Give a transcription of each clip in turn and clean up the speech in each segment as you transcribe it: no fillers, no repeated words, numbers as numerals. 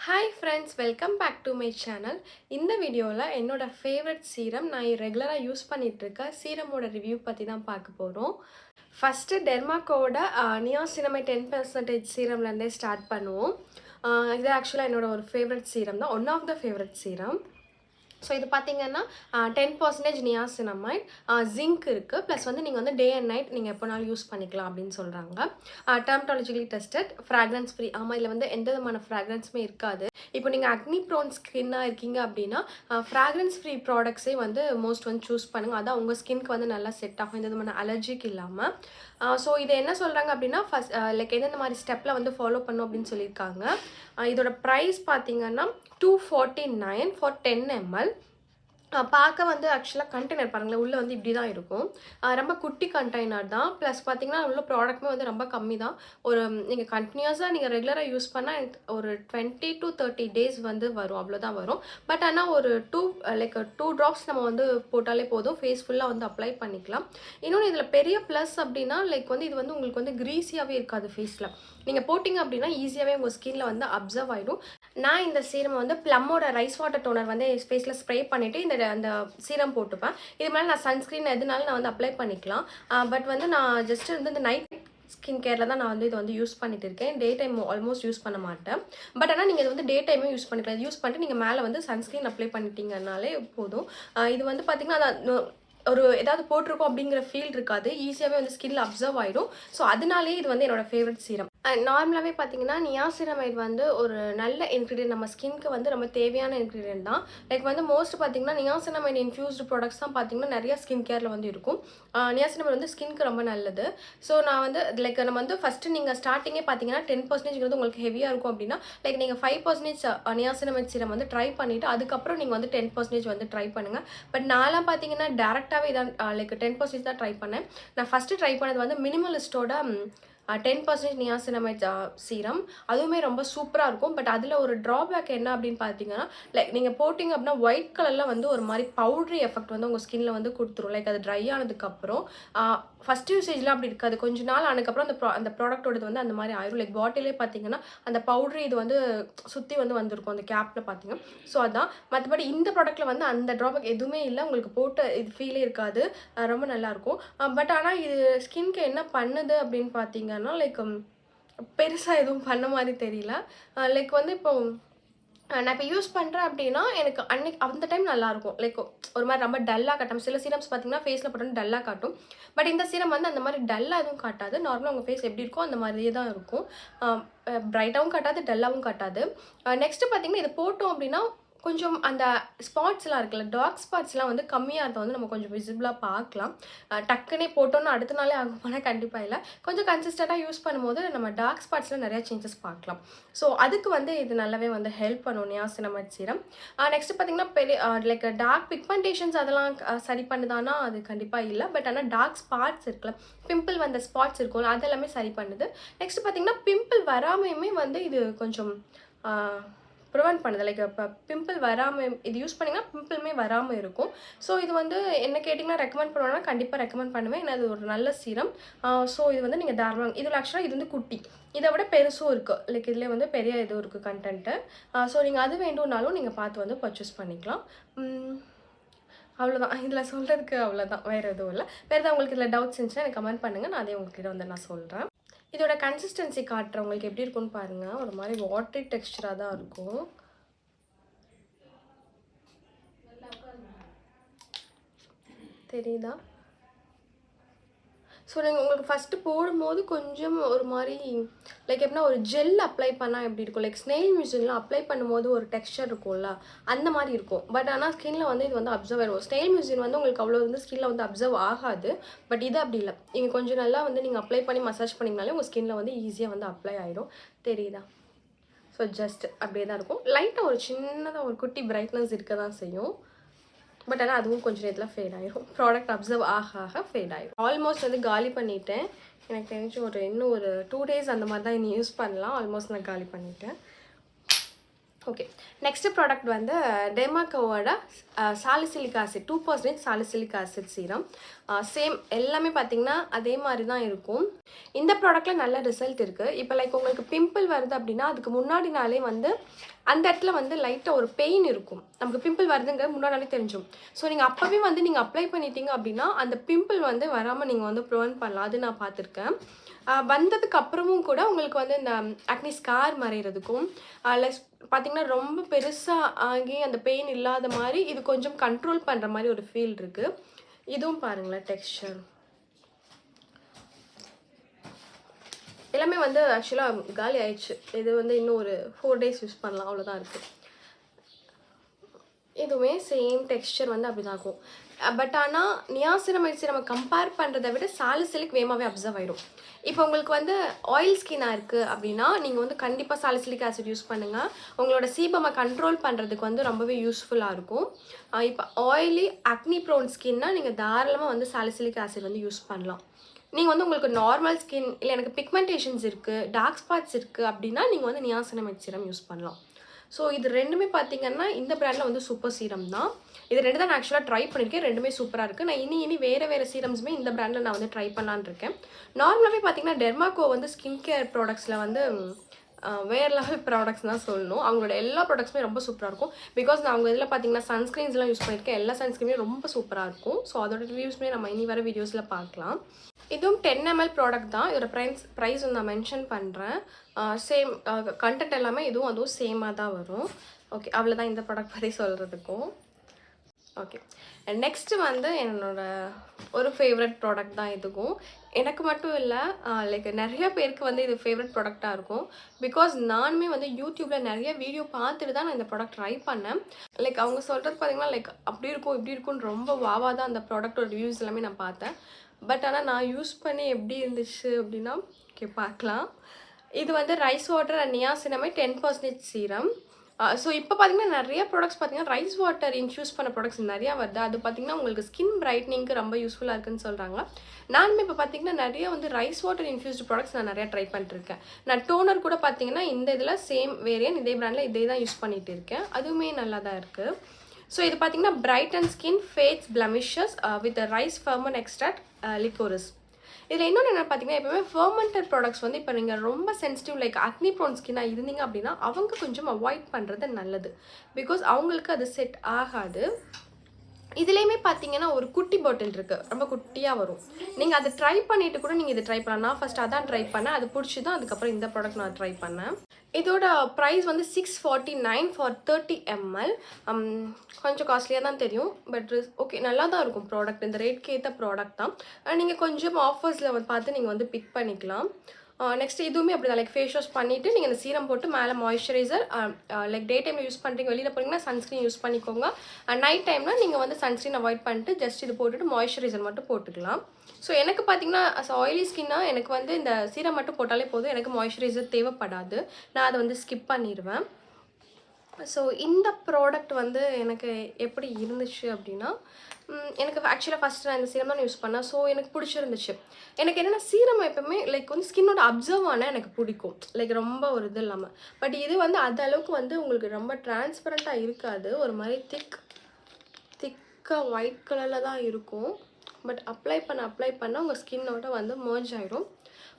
Hi friends, welcome back to my channel. இந்த வீடியோவில் என்னோட ஃபேவரட் சீரம், நான் ரெகுலராக யூஸ் பண்ணிகிட்ருக்க சீரமோட ரிவ்யூ பற்றி தான் பார்க்க போகிறோம். ஃபஸ்ட்டு டெர்மாக்கோட நியாசினமைட் 10% சீரம்லேருந்தே ஸ்டார்ட் பண்ணுவோம். இது ஆக்சுவலாக என்னோட ஒரு ஃபேவரட் சீரம் தான், one of the favourite serum. So இது பார்த்தீங்கன்னா 10% நியாசினமைட், ஜிங்க் இருக்குது. ப்ளஸ் வந்து நீங்கள் வந்து டே அண்ட் நைட் நீங்கள் எப்போனாலும் யூஸ் பண்ணிக்கலாம் அப்படின்னு சொல்கிறாங்க. Dermatologically tested, fragrance free. ஆமாம், இதில் வந்து எந்த விதமான ஃப்ராக்ரன்ஸுமே இருக்காது. இப்போ நீங்கள் அக்னி ப்ரோன் ஸ்கின்னாக இருக்கீங்க அப்படின்னா ஃப்ராக்ரன்ஸ் ஃப்ரீ ப்ராடக்ட்ஸே வந்து மோஸ்ட் வந்து சூஸ் பண்ணுங்கள். அதான் உங்கள் ஸ்கின்க்கு வந்து நல்லா செட் ஆகும், எந்த விதமான அலர்ஜிக்கு இல்லாமல். ஸோ இதை என்ன சொல்கிறாங்க அப்படின்னா ஃபஸ்ட் லைக் எந்தெந்த மாதிரி ஸ்டெப்பில் வந்து ஃபாலோ பண்ணும் அப்படின்னு சொல்லியிருக்காங்க. இதோட ப்ரைஸ் பார்த்தீங்கன்னா 249 ஃபார் 10 ml. பார்க்க வந்து ஆக்சுவலாக கண்டெய்னர் பாருங்களேன், உள்ளே வந்து இப்படி தான் இருக்கும். ரொம்ப குட்டி கண்டெய்னர் தான். ப்ளஸ் பார்த்தீங்கன்னா உள்ள ப்ராடக்ட்டுமே வந்து ரொம்ப கம்மி தான். ஒரு நீங்கள் கண்டினியூஸாக நீங்கள் ரெகுலராக யூஸ் பண்ணால் ஒரு 20 to 30 days வந்து வரும், அவ்வளோதான் வரும். பட் ஆனால் ஒரு 2 ட்ராப்ஸ் நம்ம வந்து போட்டாலே போதும், ஃபேஸ் ஃபுல்லாக வந்து அப்ளை பண்ணிக்கலாம். இன்னொன்று இதில் பெரிய ப்ளஸ் அப்படின்னா லைக் வந்து இது வந்து உங்களுக்கு வந்து க்ரீஸியாகவே இருக்காது ஃபேஸில். நீங்கள் போட்டிங்க அப்படின்னா ஈஸியாகவே உங்கள் ஸ்கின்னில் வந்து அப்சர்வ் ஆகிடும். நான் இந்த சீரம் வந்து ப்ளம்மோட ரைஸ் வாட்டர் டோனர் வந்து ஃபேஸில் ஸ்ப்ரே பண்ணிவிட்டு அந்த சீரம் போட்டுப்பேன். இது மேலே நான் சன்ஸ்க்ரீன் எதுனாலும் நான் வந்து அப்ளை பண்ணிக்கலாம். பட் வந்து நான் ஜஸ்ட் வந்து இந்த நைட் ஸ்கின் கேரில் தான் நான் வந்து இதை வந்து யூஸ் பண்ணிட்டு இருக்கேன். டே டைம் ஆல்மோஸ்ட் யூஸ் பண்ண மாட்டேன். பட் ஆனால் நீங்கள் இது வந்து டே டைமே யூஸ் பண்ணிக்கலாம். யூஸ் பண்ணிட்டு நீங்கள் மேலே வந்து சன்ஸ்க்ரீன் அப்ளை பண்ணிட்டீங்கனாலே போதும். இது வந்து பார்த்திங்கன்னா ஒரு ஏதாவது போட்டிருக்கோம் அப்படிங்கிற ஃபீல் இருக்காது, ஈஸியாகவே வந்து ஸ்கின்ல அப்சர்வ் ஆகிடும். ஸோ அதனாலே இது வந்து என்னோடய ஃபேவரட் சீரம். நார்மலாகவே பார்த்தீங்கன்னா நியாசினமைட் வந்து ஒரு நல்ல இன்க்ரீடியன்ட், நம்ம ஸ்கின்க்கு வந்து ரொம்ப தேவையான இன்க்ரீடியன்ட் தான். லைக் வந்து மோஸ்ட் பார்த்தீங்கன்னா நியாசினமைட் இன்ஃப்யூஸ்டு ப்ராடக்ட்ஸ் தான் பார்த்தீங்கன்னா நிறையா ஸ்கின் கேரில் வந்து இருக்கும். நியாசினமைட் வந்து ஸ்கின்க்கு ரொம்ப நல்லது. ஸோ நான் வந்து லைக் நம்ம வந்து ஃபஸ்ட்டு நீங்கள் ஸ்டார்டிங்கே பார்த்தீங்கன்னா 10% உங்களுக்கு ஹெவியாக இருக்கும் அப்படின்னா லைக் நீங்கள் 5% நியாசினமைட் சீரம் வந்து ட்ரை பண்ணிவிட்டு அதுக்கப்புறம் நீங்கள் வந்து 10% வந்து ட்ரை பண்ணுங்கள். பட் நான்லாம் பார்த்தீங்கன்னா டேரெக்டாகவே இதான் லைக் 10% தான் ட்ரை பண்ணேன். நான் ஃபஸ்ட்டு ட்ரை பண்ணது வந்து மினிமலிஸ்டோட 10% நியாசினமைட் சீரம். அதுவுமே ரொம்ப சூப்பராக இருக்கும். பட் அதில் ஒரு ட்ராபேக் என்ன அப்படின்னு பார்த்தீங்கன்னா லைக் நீங்கள் போட்டிங்க அப்படின்னா ஒயிட் கலரில் வந்து ஒரு மாதிரி பவுட்ரி எஃபெக்ட் வந்து உங்கள் ஸ்கின்னில் வந்து கொடுத்துரும். லைக் அது ட்ரை ஆனதுக்கப்புறம் ஃபஸ்ட் யூசேஜ்லாம் அப்படி இருக்காது. கொஞ்ச நாள் ஆனதுக்கப்புறம் அந்த ப்ராடக்ட்டோடது வந்து அந்த மாதிரி ஆயிரும். லைக் பாட்டிலே பார்த்தீங்கன்னா அந்த பவுட்ரி இது வந்து சுற்றி வந்து வந்திருக்கும் அந்த கேப்பில் பார்த்தீங்க. ஸோ அதான். மற்றபடி இந்த ப்ராடக்ட்டில் வந்து அந்த ட்ராபேக் எதுவுமே இல்லை. உங்களுக்கு போட்ட இது ஃபீலே இருக்காது, ரொம்ப நல்லாயிருக்கும். பட் ஆனால் இது ஸ்கின்க்கு என்ன பண்ணுது அப்படின்னு பார்த்தீங்கன்னா லைக் பெருசாக எதுவும் பண்ண மாதிரி தெரியல. லைக் வந்து இப்போ நான் இப்போ யூஸ் பண்ணுறேன் அப்படின்னா எனக்கு அந்த டைம் நல்லாயிருக்கும். லைக் ஒரு மாதிரி ரொம்ப டல்லாக காட்டும். சில சீரம்ஸ் பார்த்தீங்கன்னா ஃபேஸில் போட்டோன்னு டல்லாக காட்டும். பட் இந்த சீரம் வந்து அந்த மாதிரி டல்லாக எதுவும் காட்டாது. நார்மலாக உங்கள் ஃபேஸ் எப்படி இருக்கோ அந்த மாதிரியே தான் இருக்கும். பிரைட்டாகவும் காட்டாது, டல்லாகவும் காட்டாது. நெக்ஸ்ட்டு பார்த்தீங்கன்னா இது போட்டோம் அப்படின்னா கொஞ்சம் அந்த ஸ்பாட்ஸ்லாம் இருக்குல்ல, டார்க் ஸ்பாட்ஸ்லாம் வந்து கம்மியாக இருந்தது வந்து நம்ம கொஞ்சம் விசிபிளாக பார்க்கலாம். டக்குனே போட்டோன்னு அடுத்த நாளே ஆகுமானா கண்டிப்பாக இல்லை. கொஞ்சம் கன்சிஸ்டண்ட்டாக யூஸ் பண்ணும்போது நம்ம டார்க் ஸ்பாட்ஸில் நிறையா சேஞ்சஸ் பார்க்கலாம். ஸோ அதுக்கு வந்து இது நல்லாவே வந்து ஹெல்ப் பண்ணும் நியாசினமைட் சீரம். நெக்ஸ்ட்டு பார்த்திங்கன்னா பெரிய லைக் டார்க் பிக்மெண்டேஷன்ஸ் அதெல்லாம் சரி பண்ணுதானா அது கண்டிப்பாக இல்லை. பட் ஆனால் டார்க் ஸ்பாட்ஸ் இருக்குல்ல, பிம்பிள் வந்த ஸ்பாட்ஸ் இருக்கும்ல, அதெல்லாமே சரி பண்ணுது. நெக்ஸ்ட்டு பார்த்திங்கன்னா பிம்பிள் வராமையுமே வந்து இது கொஞ்சம் ப்ரிவென்ட் பண்ணுது. லைக் இப்போ பிம்பிள் வராமல் இது யூஸ் பண்ணிங்கன்னா பிம்பிளுமே வராமல் இருக்கும். ஸோ இது வந்து என்ன கேட்டிங்கன்னா ரெக்கமெண்ட் பண்ணுவேன்னா கண்டிப்பாக ரெக்கமெண்ட் பண்ணுவேன். ஏன்னா அது ஒரு நல்ல சீரம். ஸோ இது வந்து நீங்கள் தாராளமாக இதில் ஆக்சுவலாக இது வந்து குட்டி, இதை விட பெருசும் இருக்குது. லைக் இதில் வந்து பெரிய இதுவும் இருக்குது கண்டென்ட்டு. ஸோ நீங்கள் அது வேண்டும்னாலும் நீங்கள் பார்த்து வந்து பர்ச்சேஸ் பண்ணிக்கலாம். அவ்வளோதான் இதில் சொல்கிறதுக்கு, அவ்வளோதான், வேறு எதுவும் இல்லை. வேறு ஏதாவது உங்களுக்கு இதில் டவுட்ஸ் இருந்துச்சுன்னா எனக்கு கமெண்ட் பண்ணுங்கள், நான் அதே உங்கள்கிட்ட வந்து நான் சொல்கிறேன். இதோட கன்சிஸ்டன்சி காட்டுறேன் உங்களுக்கு எப்படி இருக்குன்னு பாருங்கள். ஒரு மாதிரி வாட்டரி டெக்ஸ்டராக தான் இருக்கும். தெரியுதா? ஸோ நீங்கள் உங்களுக்கு ஃபஸ்ட்டு போடும்போது கொஞ்சம் ஒரு மாதிரி லைக் எப்படின்னா ஒரு ஜெல் அப்ளை பண்ணால் எப்படி இருக்கும், லைக் ஸ்னெயில் மியூசின்லாம் அப்ளை பண்ணும்போது ஒரு டெக்ஸ்சர் இருக்கும்ல, அந்த மாதிரி இருக்கும். பட் ஆனால் ஸ்கின்னில் வந்து இது வந்து அப்சர்வ் ஆகிடும். ஸ்னெயில் மியூசின் வந்து உங்களுக்கு அவ்வளோ வந்து ஸ்கின்னில் வந்து அப்சர்வ் ஆகாது. பட் இது அப்படி இல்லை. நீங்கள் கொஞ்சம் நல்லா வந்து நீங்கள் அப்ளை பண்ணி மசாஜ் பண்ணிங்கனாலே உங்கள் ஸ்கின்னில் வந்து ஈஸியாக வந்து அப்ளை ஆகிடும். தெரியுதா? ஸோ ஜஸ்ட் அப்படியே தான் இருக்கும். லைட்டாக ஒரு சின்னதாக ஒரு குட்டி பிரைட்னஸ் இருக்க தான் செய்யும். பட் ஆனால் அதுவும் கொஞ்சம் நேரத்தில் ஃபேட் ஆகிடும். ப்ராடக்ட் அப்சர்வ் ஆக ஃபேட் ஆகிடும். ஆல்மோஸ்ட் வந்து காலி பண்ணிட்டேன். எனக்கு தெரிஞ்சு இன்னும் ஒரு 2 days அந்த மாதிரி தான் இன்னும் யூஸ் பண்ணலாம். ஆல்மோஸ்ட் நான் காலி பண்ணிட்டேன். ஓகே. நெக்ஸ்ட் ப்ராடக்ட் வந்து டெர்மாக்கோவோட salicylic acid 2% salicylic acid serum. Same எல்லாமே பார்த்தீங்கன்னா அதே மாதிரி தான் இருக்கும். இந்த ப்ராடக்ட்டில் நல்ல ரிசல்ட் இருக்குது. இப்போ லைக் உங்களுக்கு பிம்பிள் வருது அப்படின்னா அதுக்கு முன்னாடி நாளே வந்து அந்த இடத்துல வந்து லைட்டாக ஒரு பெயின் இருக்கும். நமக்கு பிம்பிள் வருதுங்க முன்னாடி நாளே தெரிஞ்சிடும். ஸோ நீங்கள் அப்போவே வந்து நீங்கள் அப்ளை பண்ணிட்டீங்க அப்படின்னா அந்த பிம்பிள் வந்து வராமல் நீங்கள் வந்து ப்ரிவென்ட் பண்ணலாம். அது நான் பார்த்துருக்கேன். வந்ததுக்கு அப்புறமும் கூட உங்களுக்கு வந்து இந்த அக்னி ஸ்கார் மறைகிறதுக்கும் லெஸ் பார்த்தீங்கன்னா ரொம்ப பெருசாக ஆகி அந்த பெயின் இல்லாத மாதிரி இது கொஞ்சம் கண்ட்ரோல் பண்ணுற மாதிரி ஒரு ஃபீல் இருக்குது. இதுவும் பாருங்களேன் டெக்ஸ்சர் எல்லாமே வந்து ஆக்சுவலாக காலி ஆயிடுச்சு. இது வந்து இன்னும் ஒரு 4 days யூஸ் பண்ணலாம், அவ்வளோதான் இருக்குது. இதுவுமே சேம் டெக்ஸ்சர் வந்து அப்படி தான் இருக்கும். பட் ஆனால் நியாசினமைட்ஸ் நம்ம கம்பேர் பண்ணுறதை விட சாலிசிலிக் வேகமாகவே அப்சர்வ் ஆகிடும். இப்போ உங்களுக்கு வந்து ஆயில் ஸ்கின்னாக இருக்குது அப்படின்னா நீங்கள் வந்து கண்டிப்பாக சாலிசிலிக் ஆசிட் யூஸ் பண்ணுங்கள். உங்களோட சீபமை கண்ட்ரோல் பண்ணுறதுக்கு வந்து ரொம்பவே யூஸ்ஃபுல்லாக இருக்கும். இப்போ ஆயிலி அக்னி ப்ரோன் ஸ்கின்னா நீங்கள் தாராளமாக வந்து சாலிசிலிக் ஆசிட் வந்து யூஸ் பண்ணலாம். நீங்கள் வந்து உங்களுக்கு நார்மல் ஸ்கின் இல்லை எனக்கு பிக்மெண்டேஷன்ஸ் இருக்குது, டார்க் ஸ்பாட்ஸ் இருக்குது அப்படின்னா நீங்கள் வந்து நியாசினமைட் சீரம் யூஸ் பண்ணலாம். ஸோ இது ரெண்டுமே பார்த்தீங்கன்னா இந்த பிராண்டில் வந்து சூப்பர் சீரம் தான். இது ரெண்டு தான் நான் ஆக்சுவலாக ட்ரை பண்ணியிருக்கேன். ரெண்டுமே சூப்பராக இருக்குது. நான் இனி வேறு சீரம்ஸுமே இந்த பிராண்டில் நான் வந்து ட்ரை பண்ணலான்னு இருக்கேன். நார்மலாகவே பார்த்தீங்கன்னா டெர்மாக்கோ வந்து ஸ்கின் கேர் ப்ராடக்ட்ஸில் வந்து வேறு லெவல் ப்ராடக்ட்ஸ் தான் சொல்லணும். அவங்களோட எல்லா ப்ராடக்ட்ஸுமே ரொம்ப சூப்பராக இருக்கும். பிகாஸ் நான் அவங்க இதில் பார்த்தீங்கன்னா சன்ஸ்க்ரீன்ஸ்லாம் யூஸ் பண்ணியிருக்கேன். எல்லா சன்ஸ்க்ரீனுமே ரொம்ப சூப்பராக இருக்கும். ஸோ அதோட ரிவ்யூஸ்மே நம்ம இனி வர வீடியோஸில் பார்க்கலாம். இதுவும் 10 ml ப்ராடக்ட் தான். இதோட ப்ரைஸ் வந்து நான் மென்ஷன் பண்ணுறேன். சேம் கண்டென்ட் எல்லாமே அதுவும் சேமாக தான் வரும். ஓகே, அவ்வளோதான் இந்த ப்ராடக்ட் பற்றி சொல்கிறதுக்கும். ஓகே, நெக்ஸ்ட்டு வந்து என்னோடய ஒரு ஃபேவரட் ப்ராடக்ட் தான் இதுக்கும். எனக்கு மட்டும் இல்லை, லைக் நிறைய பேருக்கு வந்து இது ஃபேவரட் ப்ராடக்டாக இருக்கும். பிகாஸ் நானுமே வந்து யூடியூப்பில் நிறைய வீடியோ பார்த்துட்டு தான் நான் இந்த ப்ராடக்ட் ட்ரை பண்ணேன். லைக் அவங்க சொல்கிறது பார்த்திங்கன்னா லைக் அப்படி இருக்கும் இப்படி இருக்கும்னு ரொம்ப வாவாக தான் அந்த ப்ராடக்டோட ரிவ்யூஸ் எல்லாமே நான் பார்த்தேன். பட் ஆனால் நான் யூஸ் பண்ணி எப்படி இருந்துச்சு அப்படின்னா ஓகே பார்க்கலாம். இது வந்து rice water and niacinamide 10% serum. So இப்போ பார்த்தீங்கன்னா நிறைய ப்ராடக்ட்ஸ் பார்த்தீங்கன்னா ரைஸ் வாட்டர் இன்ஃப்யூஸ் பண்ண ப்ராடக்ட்ஸ் நிறையா வருது. அது பார்த்தீங்கன்னா உங்களுக்கு ஸ்கின் பிரைட்னிங்க்கு ரொம்ப யூஸ்ஃபுல்லாக இருக்குன்னு சொல்கிறாங்க. நானுமே இப்போ பார்த்தீங்கன்னா நிறைய வந்து ரைஸ் வாட்டர் இன்ஃப்யூஸ்டு ப்ராடக்ட்ஸ் நான் நிறையா ட்ரை பண்ணிட்டுருக்கேன். நான் டோனர் கூட பார்த்தீங்கன்னா இந்த இதில் சேம் வேரியன்ட் இதே பிராண்டில் இதே தான் யூஸ் பண்ணிகிட்டு இருக்கேன். அதுவுமே நல்லா தான் இருக்குது. ஸோ இது பார்த்தீங்கன்னா brighten skin fades blemishes with rice ferment extract liquorice. இதில் இன்னொன்று என்ன பார்த்தீங்கன்னா எப்பவுமே ஃபர்மெண்டட் ப்ராடக்ட்ஸ் வந்து இப்போ நீங்கள் ரொம்ப சென்சிட்டிவ் லைக் அக்னி ப்ரோன் ஸ்கின்னாக இருந்தீங்க அப்படின்னா அவங்க கொஞ்சம் அவாய்ட் பண்ணுறது நல்லது. பிகாஸ் அவங்களுக்கு அது செட் ஆகாது. இதுலேயுமே பார்த்தீங்கன்னா ஒரு குட்டி பாட்டில் இருக்குது, ரொம்ப குட்டியாக வரும். நீங்கள் அதை ட்ரை பண்ணிவிட்டு கூட நீங்கள் இதை ட்ரை பண்ணலாம். நான் ஃபஸ்ட் அதான் ட்ரை பண்ணேன், அது பிடிச்சி தான் அதுக்கப்புறம் இந்த ப்ராடக்ட் நான் ட்ரை பண்ணேன். இதோட ப்ரைஸ் வந்து 649 ஃபார் 30 ml. கொஞ்சம் காஸ்ட்லியாக தான் தெரியும். பட் ஓகே நல்லா தான் இருக்கும் ப்ராடக்ட். இந்த ரேட்க்கு ஏற்ற ப்ராடக்ட் தான். நீங்கள் கொஞ்சம் ஆஃபர்ஸில் வந்து பார்த்து நீங்கள் வந்து பிக் பண்ணிக்கலாம். நெக்ஸ்ட் இதுவுமே அப்படி தான் லைக் ஃபேஸ் வாஷ் பண்ணிவிட்டு நீங்கள் இந்த சீரம் போட்டு மேலே மாய்ஸ்சரைசர் லைக் டே டைமில் யூஸ் பண்ணுறீங்க, வெளியில் போனீங்கன்னா சன்ஸ்க்ரீன் யூஸ் பண்ணிக்கோங்க. நைட் டைமில் நீங்கள் வந்து சன்ஸ்க்ரீன் அவாய்ட் பண்ணிட்டு ஜஸ்ட் இது போட்டுட்டு மாய்ஸ்சரைசர் மட்டும் போட்டுக்கலாம். ஸோ எனக்கு பார்த்தீங்கன்னா ஆயிலி ஸ்கின்னாக எனக்கு வந்து இந்த சீரம் மட்டும் போட்டாலே போதும், எனக்கு மாய்ஸ்சரைசர் தேவைப்படாது. நான் அதை வந்து ஸ்கிப் பண்ணிடுவேன். ஸோ இந்த ப்ராடக்ட் வந்து எனக்கு எப்படி இருந்துச்சு அப்படின்னா எனக்கு ஆக்சுவலாக ஃபஸ்ட்டு நான் இந்த சீரம் தான் யூஸ் பண்ணேன். ஸோ எனக்கு பிடிச்சிருந்துச்சு. எனக்கு என்னென்னா சீரம் எப்பவுமே லைக் வந்து ஸ்கின்னோட அப்சர்வ் ஆனால் எனக்கு பிடிக்கும், லைக் ரொம்ப ஒரு இது இல்லாமல். பட் இது வந்து அந்த அளவுக்கு வந்து உங்களுக்கு ரொம்ப டிரான்ஸ்பரண்ட்டாக இருக்காது. ஒரு மாதிரி திக்காக ஒயிட் கலரில் தான் இருக்கும். பட் அப்ளை பண்ண உங்கள் ஸ்கின்னோட வந்து மர்ஜ் ஆகிடும்.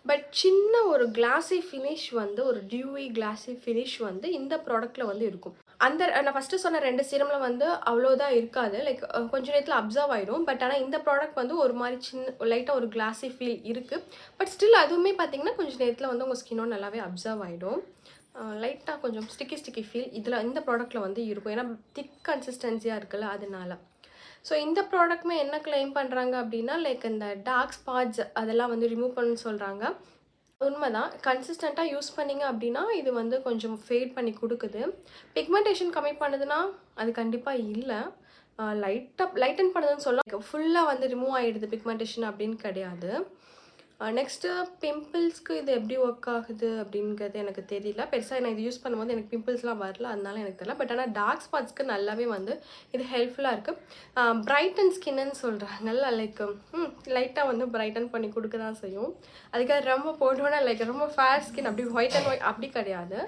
பட் சின்ன ஒரு கிளாஸி ஃபினிஷ் வந்து ஒரு டியூவி கிளாஸி ஃபினிஷ் வந்து இந்த ப்ராடக்ட்டில் வந்து இருக்கும். அந்த நான் ஃபஸ்ட்டு சொன்ன 2 சீரமில் வந்து அவ்வளோதான் இருக்காது, லைக் கொஞ்சம் நேரத்தில் அப்சர்வ் ஆகிடும். பட் ஆனால் இந்த ப்ராடக்ட் வந்து ஒரு மாதிரி சின்ன லைட்டாக ஒரு கிளாஸி ஃபீல் இருக்குது. பட் ஸ்டில் அதுவுமே பார்த்தீங்கன்னா கொஞ்சம் நேரத்தில் வந்து உங்கள் ஸ்கின்னோட நல்லாவே அப்சர்வ் ஆகிடும். லைட்டாக கொஞ்சம் ஸ்டிக்கி ஃபீல் இந்த ப்ராடக்ட்டில் வந்து இருக்கும். ஏன்னா திக் கன்சிஸ்டன்சியாக இருக்குல்ல அதனால. ஸோ இந்த ப்ராடக்ட்மே என்ன கிளைம் பண்ணுறாங்க அப்படின்னா லைக் இந்த டார்க் ஸ்பாட்ஸ் அதெல்லாம் வந்து ரிமூவ் பண்ணணும்னு சொல்கிறாங்க. உண்மைதான். கன்சிஸ்டண்ட்டாக யூஸ் பண்ணிங்க அப்படின்னா இது வந்து கொஞ்சம் ஃபேட் பண்ணி கொடுக்குது. பிக்மெண்டேஷன் கம்மி பண்ணுதுன்னா அது கண்டிப்பாக இல்லை. லைட்டன் பண்ணுதுன்னு சொல்லலாம். ஃபுல்லாக வந்து ரிமூவ் ஆகிடுது பிக்மெண்டேஷன் அப்படின்னு கிடையாது. நெக்ஸ்ட்டு பிம்பிள்ஸ்க்கு இது எப்படி ஒர்க் ஆகுது அப்படிங்கிறது எனக்கு தெரியல. பெருசாக நான் இது யூஸ் பண்ணும்போது எனக்கு பிம்பிள்ஸ்லாம் வரல, அதனால எனக்கு தெரியல. பட் ஆனால் டார்க் ஸ்பாட்ஸ்க்கு நல்லாவே வந்து இது ஹெல்ப்ஃபுல்லாக இருக்குது. பிரைட்டன் ஸ்கின்னு சொல்கிறாங்கல்ல, லைக் லைட்டாக வந்து பிரைட்டன் பண்ணி கொடுக்க தான் செய்யும். அதுக்காக ரொம்ப போட்டோன்னா லைக் ரொம்ப ஃபேர் ஸ்கின் அப்படி ஒயிட் அப்படி கிடையாது,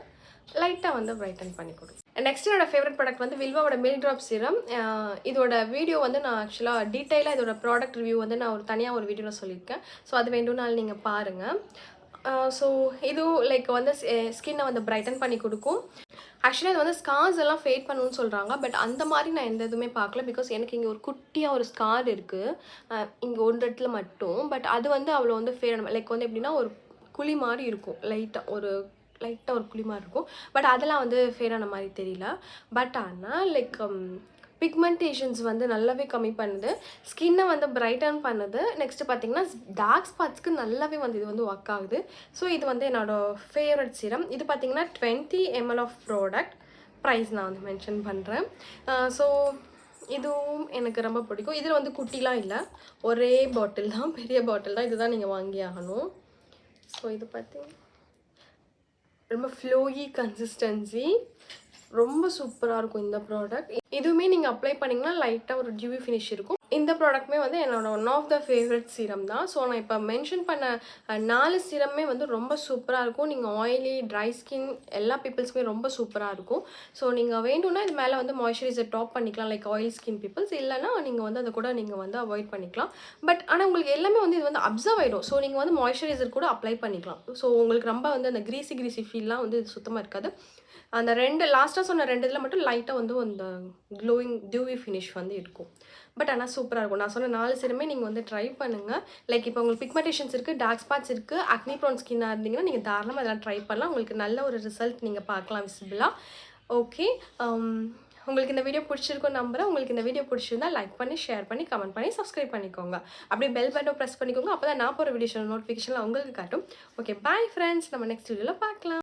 லைட்டாக வந்து பிரைட்டன் பண்ணி கொடுக்கும். நெக்ஸ்ட் என்னோட ஃபேவரட் ப்ராடக்ட் வந்து வில்வாவோட மில்க் ட்ராப் சீரம். இதோட வீடியோ வந்து நான் ஆக்சுவலாக டீட்டெயிலாக இதோட ப்ராடக்ட் ரிவ்யூ வந்து நான் தனியாக ஒரு வீடியோவில் சொல்லியிருக்கேன். ஸோ அது வேண்டும்னாலும் நீங்கள் பாருங்கள். ஸோ இதுவும் லைக் வந்து ஸ்கின்னை வந்து பிரைட்டன் பண்ணி கொடுக்கும். ஆக்சுவலி அது வந்து ஸ்கார்ஸ் எல்லாம் ஃபேட் பண்ணணும்னு சொல்கிறாங்க. பட் அந்த மாதிரி நான் எந்த இதுவுமே பார்க்கல. பிகாஸ் எனக்கு இங்கே ஒரு குட்டியாக ஒரு ஸ்கார் இருக்குது இங்கே ஒரு இடத்துல மட்டும். பட் அது வந்து அவ்வளோ வந்து ஃபேட் லைக் வந்து எப்படின்னா ஒரு குழி மாதிரி இருக்கும், லைட்டாக ஒரு குழி மாதிரி இருக்கும். பட் அதெல்லாம் வந்து ஃபேடான மாதிரி தெரியல. பட் ஆனால் லைக் பிக்மெண்டேஷன்ஸ் வந்து நல்லாவே கம்மி பண்ணுது, ஸ்கின்னை வந்து பிரைட்டன் பண்ணுது. நெக்ஸ்ட்டு பார்த்தீங்கன்னா டார்க் ஸ்பாட்ஸ்க்கு நல்லாவே வந்து இது வந்து ஒர்க் ஆகுது. ஸோ இது வந்து என்னோடய ஃபேவரட் சீரம். இது பார்த்தீங்கன்னா 20 ml ஆஃப் ப்ராடக்ட். ப்ரைஸ் நான் வந்து மென்ஷன் பண்ணுறேன். ஸோ இதுவும் எனக்கு ரொம்ப பிடிக்கும். இதில் வந்து குட்டிலாம் இல்லை, ஒரே பாட்டில் தான், பெரிய பாட்டில் தான். இதுதான் நீங்கள் வாங்கி ஆகணும். ஸோ இது பார்த்தீங்கன்னா ரொம்ப ஃப்ளோயி கன்சிஸ்டன்சி, ரொம்ப சூப்பராக இருக்கும் இந்த ப்ராடக்ட். இதுவுமே நீங்கள் அப்ளை பண்ணிங்கன்னா லைட்டாக ஒரு டியூவி ஃபினிஷ் இருக்கும். இந்த ப்ராடக்ட்டுமே வந்து என்னோட one of the favourite serum தான். ஸோ நான் இப்போ மென்ஷன் பண்ண 4 சீரமே வந்து ரொம்ப சூப்பராக இருக்கும். நீங்கள் ஆயிலி, ட்ரை ஸ்கின் எல்லா பீப்புள்ஸ்க்குமே ரொம்ப சூப்பராக இருக்கும். ஸோ நீங்கள் வேணும்னா இது மேலே வந்து மாய்ஸ்சரைசர் டாப் பண்ணிக்கலாம், லைக் ஆயில் ஸ்கின் பீப்புள்ஸ். இல்லைனா நீங்கள் வந்து அதை கூட நீங்கள் வந்து அவாய்ட் பண்ணிக்கலாம். பட் ஆனால் உங்களுக்கு எல்லாமே வந்து இது வந்து அப்சர்வ் ஆகிடும். ஸோ நீங்கள் வந்து மாய்ஸ்சரைசர் கூட அப்ளை பண்ணிக்கலாம். ஸோ உங்களுக்கு ரொம்ப வந்து அந்த கிரீசி ஃபீல்லாம் வந்து இது சுத்தமாக இருக்காது. அந்த லாஸ்ட்டாக சொன்ன 2 இதில் மட்டும் லைட்டாக வந்து அந்த க்ளோயிங் டியூவி ஃபினிஷ் வந்து இருக்கும். பட் ஆனால் சூப்பராக இருக்கும். நான் சொன்ன 4 சீரமே நீங்கள் வந்து ட்ரை பண்ணுங்கள். லைக் இப்போ உங்களுக்கு பிக்மெண்டேஷன்ஸ் இருக்குது, டார்க் ஸ்பாட்ஸ் இருக்குது, அக்னி ப்ரோன் ஸ்கின்னாக இருந்தீங்கன்னா நீங்கள் தாராளமாக அதெல்லாம் ட்ரை பண்ணலாம். உங்களுக்கு நல்ல ஒரு ரிசல்ட் நீங்கள் பார்க்கலாம் விசிபிளாக. ஓகே, உங்களுக்கு இந்த வீடியோ பிடிச்சிருக்கும் நம்புறேன். உங்களுக்கு இந்த வீடியோ பிடிச்சிருந்தா லைக் பண்ணி, ஷேர் பண்ணி, கமெண்ட் பண்ணி, சப்ஸ்கிரைப் பண்ணிக்கோங்க. அப்படியே பெல் பட்டன் ப்ரெஸ் பண்ணிக்கோங்க. அப்போ தான் நான் போகிற வீடியோ நோட்டிஃபிகேஷனில் உங்களுக்கு காட்டும். Okay, bye friends. நம்ம நெக்ஸ்ட் வீடியோவில் பார்க்கலாம்.